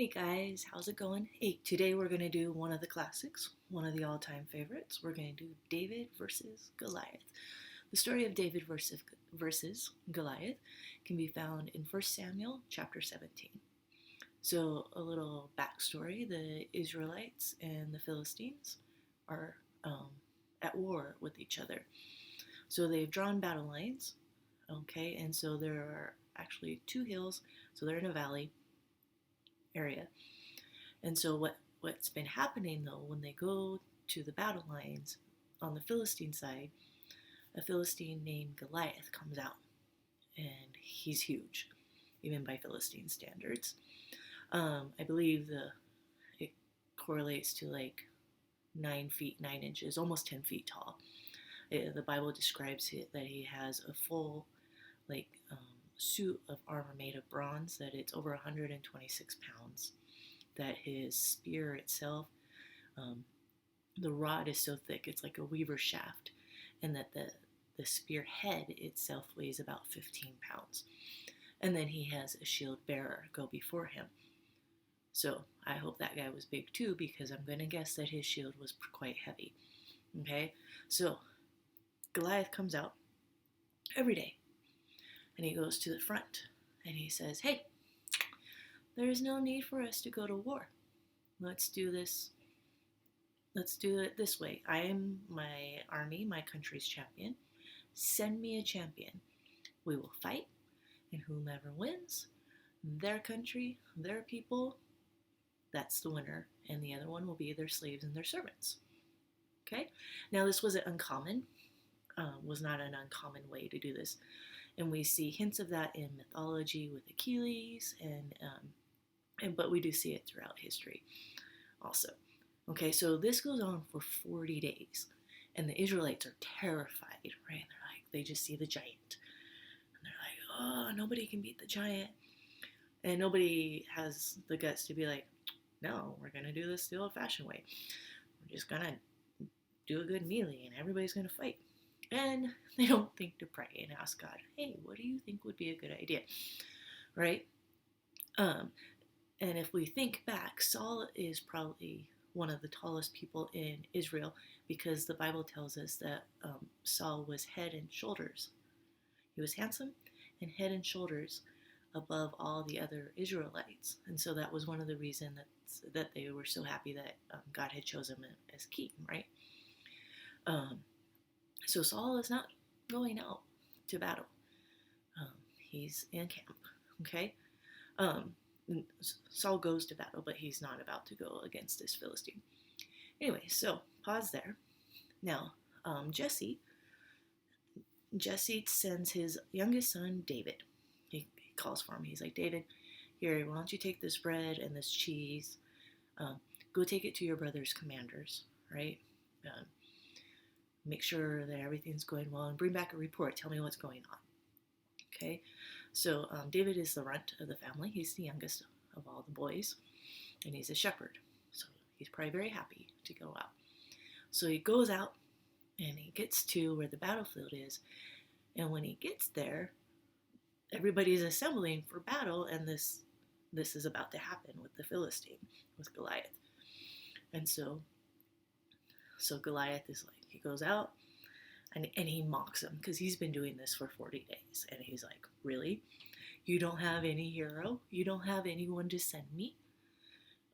Hey guys, how's it going? Hey, today we're going to do one of the classics, one of the all-time favorites. We're going to do David versus Goliath. The story of David versus Goliath can be found in 1 Samuel chapter 17. So, a little backstory, the Israelites and the Philistines are at war with each other. So they've drawn battle lines, okay, and so there are actually two hills, so they're in a valley area. And so what's been happening though, when they go to the battle lines on the Philistine side, a Philistine named Goliath comes out, and he's huge, even by Philistine standards. I believe it correlates to like 9 feet 9 inches, almost 10 feet tall. The Bible describes it that he has a full like suit of armor made of bronze, that it's over 126 pounds, that his spear itself, the rod is so thick it's like a weaver's shaft, and that the spear head itself weighs about 15 pounds. And then he has a shield bearer go before him. So I hope that guy was big too, because I'm going to guess that his shield was quite heavy. Okay, so Goliath comes out every day, and he goes to the front, and he says, hey, there is no need for us to go to war. Let's do this. Let's do it this way. I am my army, my country's champion. Send me a champion. We will fight, and whomever wins, their country, their people, that's the winner, and the other one will be their slaves and their servants. Okay? Now, this wasn't uncommon, was not an uncommon way to do this. And we see hints of that in mythology with Achilles, but we do see it throughout history also. Okay, so this goes on for 40 days, and the Israelites are terrified, right? They just see the giant, and they're like, oh, nobody can beat the giant. And nobody has the guts to be like, no, we're going to do this the old-fashioned way. We're just going to do a good melee, and everybody's going to fight. And they don't think to pray and ask God, hey, what do you think would be a good idea? Right? And if we think back, Saul is probably one of the tallest people in Israel, because the Bible tells us that Saul was head and shoulders. He was handsome and head and shoulders above all the other Israelites. And so that was one of the reasons that they were so happy that God had chosen him as king, right? So Saul is not going out to battle. He's in camp, okay? Saul goes to battle, but he's not about to go against this Philistine. Anyway, so pause there. Now, Jesse sends his youngest son, David. He calls for him. He's like, David, here, why don't you take this bread and this cheese, go take it to your brother's commanders, right? Make sure that everything's going well, and bring back a report. Tell me what's going on. Okay, so David is the runt of the family. He's the youngest of all the boys, and he's a shepherd. So he's probably very happy to go out. So he goes out, and he gets to where the battlefield is. And when he gets there, everybody's assembling for battle, and this is about to happen with the Philistine, with Goliath. And so Goliath is like, he goes out, and he mocks him, because he's been doing this for 40 days. And he's like, really? You don't have any hero? You don't have anyone to send me?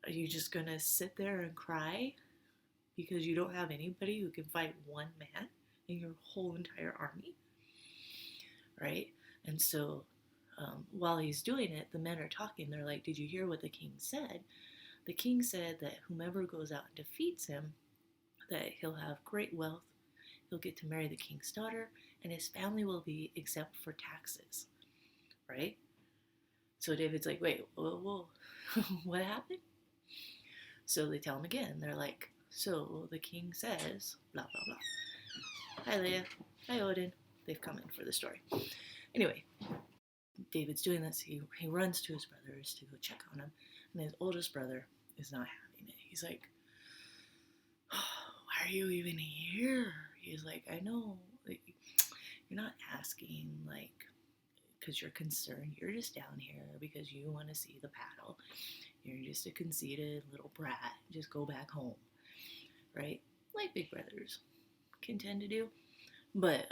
Are you just going to sit there and cry because you don't have anybody who can fight one man in your whole entire army? Right? And so while he's doing it, the men are talking. They're like, did you hear what the king said? The king said that whomever goes out and defeats him, that he'll have great wealth, he'll get to marry the king's daughter, and his family will be exempt for taxes, right? So David's like, wait, whoa, what happened? So they tell him again. They're like, so the king says, blah, blah, blah. Hi, Leah. Hi, Odin. They've come in for the story. Anyway, David's doing this. He runs to his brothers to go check on him, and his oldest brother is not having it. He's like, why are you even here? He's like, I know, like, you're not asking, like, because you're concerned. You're just down here because you want to see the battle. You're You're just a conceited little brat. Just go back home, right? Like big brothers can tend to do. But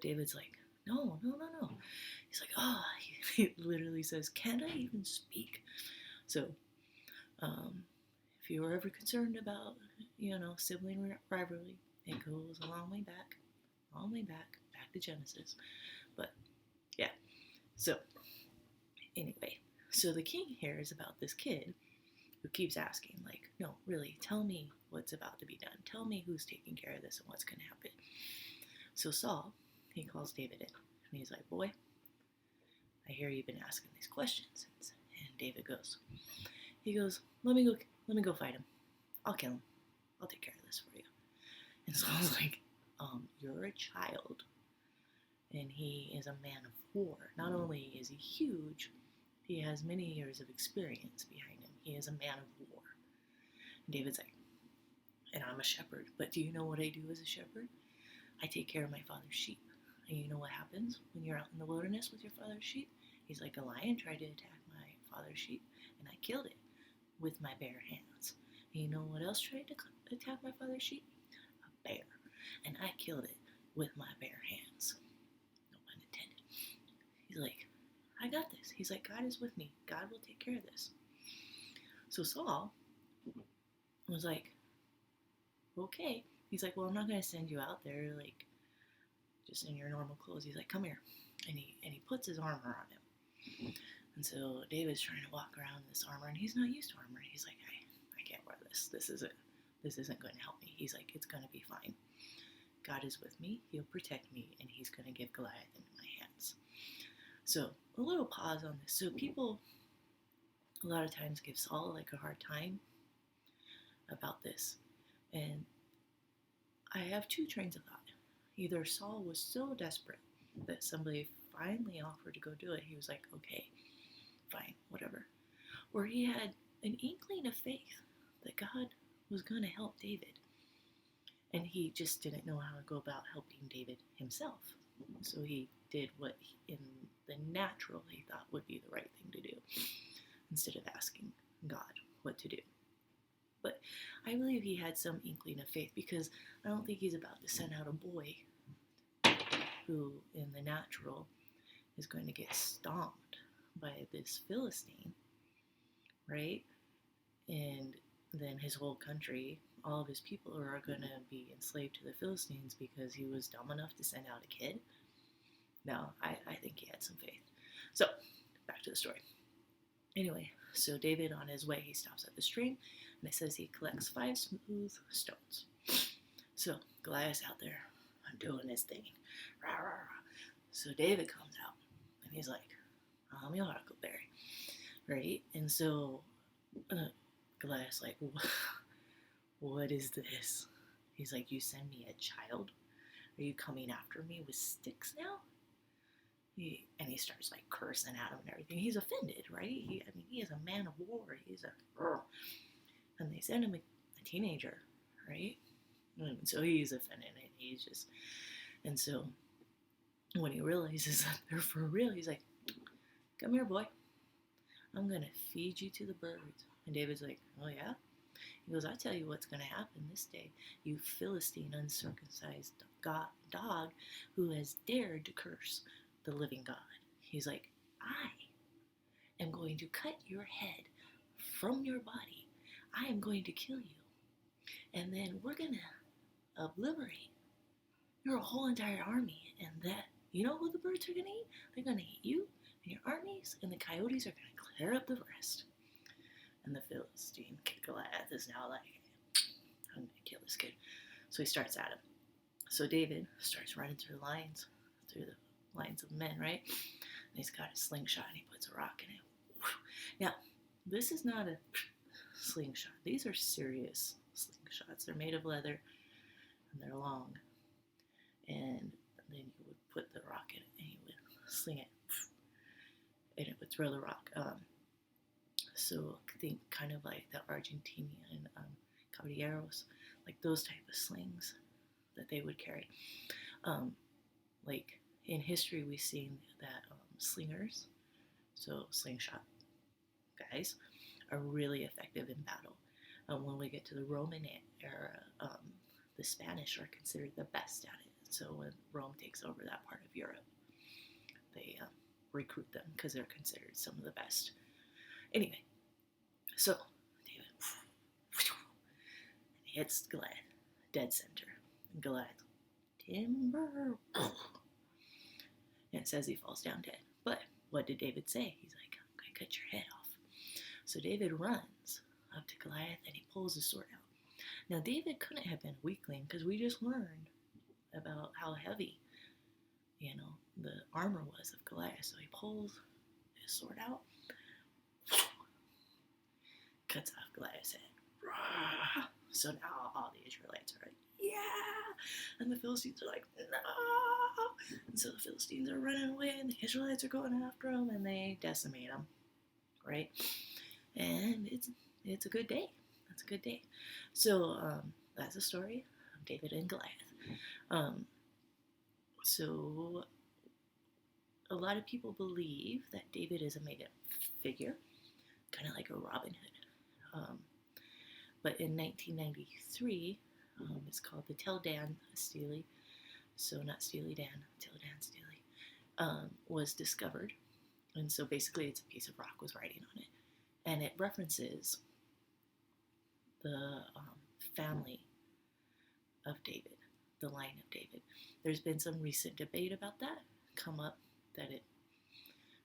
David's like, no, no, no, no. He's like, oh, he literally says, can't I even speak? So, if you were ever concerned about, sibling rivalry, it goes a long way back to Genesis. But yeah, so anyway, so the king hears about this kid who keeps asking, like, no, really, tell me what's about to be done. Tell me who's taking care of this and what's going to happen. So Saul, he calls David in, and he's like, boy, I hear you've been asking these questions. And David goes, let me go fight him. I'll kill him. I'll take care of this for you. And Saul's like, you're a child, and he is a man of war. Not only is he huge, he has many years of experience behind him. He is a man of war. And David's like, and I'm a shepherd, but do you know what I do as a shepherd? I take care of my father's sheep. And you know what happens when you're out in the wilderness with your father's sheep? He's like, a lion tried to attack my father's sheep, and I killed it with my bare hands. And you know what else tried to attack my father's sheep? A bear. And I killed it with my bare hands. No pun intended. He's like, I got this. He's like, God is with me. God will take care of this. So Saul was like, okay. He's like, well, I'm not going to send you out there, like, just in your normal clothes. He's like, come here. And he puts his armor on him. And so David's trying to walk around in this armor, and he's not used to armor. He's like, I can't wear this. This isn't going to help me. He's like, it's going to be fine. God is with me. He'll protect me, and he's going to give Goliath into my hands. So a little pause on this. So people a lot of times give Saul like a hard time about this. And I have two trains of thought. Either Saul was so desperate that somebody finally offered to go do it. He was like, okay, fine, whatever. Or he had an inkling of faith that God was going to help David. And he just didn't know how to go about helping David himself. So he did what in the natural he thought would be the right thing to do, instead of asking God what to do. But I believe he had some inkling of faith, because I don't think he's about to send out a boy who, in the natural, is going to get stomped by this Philistine, right? And then his whole country, all of his people are going to be enslaved to the Philistines because he was dumb enough to send out a kid. No, I think he had some faith. So, back to the story. Anyway, so David, on his way, he stops at the stream, and it says he collects 5 smooth stones. So Goliath's out there doing his thing. Rah, rah, rah. So David comes out, and he's like, I'm your huckleberry, right? And so Goliath's like, what is this? He's like, you send me a child? Are you coming after me with sticks now? And he starts like cursing at him and everything. He's offended, right? He is a man of war. And they send him a teenager, right? And so he's offended, and so when he realizes that they're for real, he's like, come here, boy. I'm going to feed you to the birds. And David's like, oh yeah? He goes, I tell you what's going to happen this day, you Philistine uncircumcised dog who has dared to curse the living God. He's like, I am going to cut your head from your body. I am going to kill you. And then we're going to obliterate your whole entire army. And that, you know who the birds are going to eat? They're going to eat you and your armies, and the coyotes are going to clear up the rest. And the Philistine Goliath is now like, I'm going to kill this kid. So he starts at him. So David starts running through the lines of men, right? And he's got a slingshot, and he puts a rock in it. Now, this is not a slingshot. These are serious slingshots. They're made of leather, and they're long. And then you would put the rock in it, and you would sling it, and it would throw the rock. So think kind of like the Argentinian caballeros, like those type of slings that they would carry. Like in history, we've seen that slingers, so slingshot guys are really effective in battle. When we get to the Roman era, the Spanish are considered the best at it. So when Rome takes over that part of Europe, they recruit them because they're considered some of the best. Anyway, so David hits Goliath, dead center. And Goliath, timber. And it says he falls down dead. But what did David say? He's like, I'm going to cut your head off. So David runs up to Goliath and he pulls his sword out. Now, David couldn't have been a weakling because we just learned about how heavy, the armor was of Goliath. So he pulls his sword out, cuts off Goliath's head. So now all the Israelites are like, yeah! And the Philistines are like, no! And so the Philistines are running away and the Israelites are going after them and they decimate them, right? And it's a good day. That's a good day. So that's the story of David and Goliath. So a lot of people believe that David is a made up figure, kind of like a Robin Hood. But in 1993, it's called the Tel Dan Stele, so not Steely Dan, Tel Dan Stele, was discovered. And so basically it's a piece of rock with writing on it. And it references the family of David, the line of David. There's been some recent debate about that, come up that it,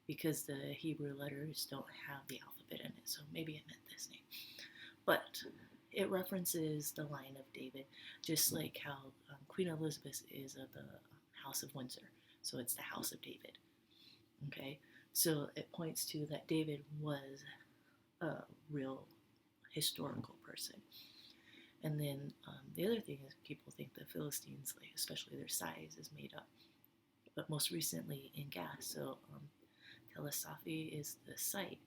because the Hebrew letters don't have the alphabet in it, so maybe it meant this name. But it references the line of David, just like how Queen Elizabeth is of the House of Windsor. So it's the House of David. Okay? So it points to that David was a real historical person. And then the other thing is people think the Philistines, like especially their size, is made up. But most recently in Gath, so Tel Asafi is the site,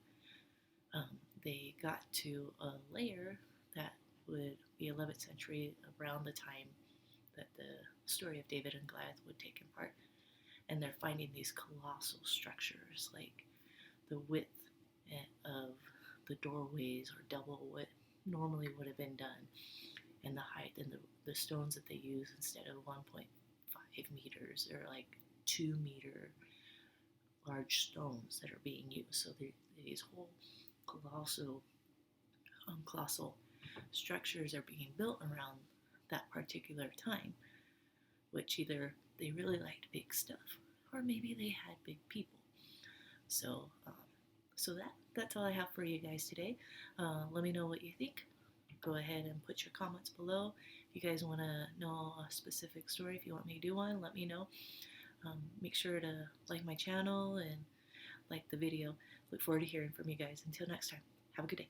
they got to a layer that would be 11th century, around the time that the story of David and Goliath would take in part. And they're finding these colossal structures, like the width of the doorways or double what normally would have been done, and the height and the stones that they use instead of 1.5 meters are like 2 meter large stones that are being used. So these whole colossal structures are being built around that particular time, which either they really liked big stuff or maybe they had big people. So that's all I have for you guys today. Let me know what you think. Go ahead and put your comments below. If you guys want to know a specific story, if you want me to do one, let me know. Make sure to like my channel and like the video. Look forward to hearing from you guys. Until next time, have a good day.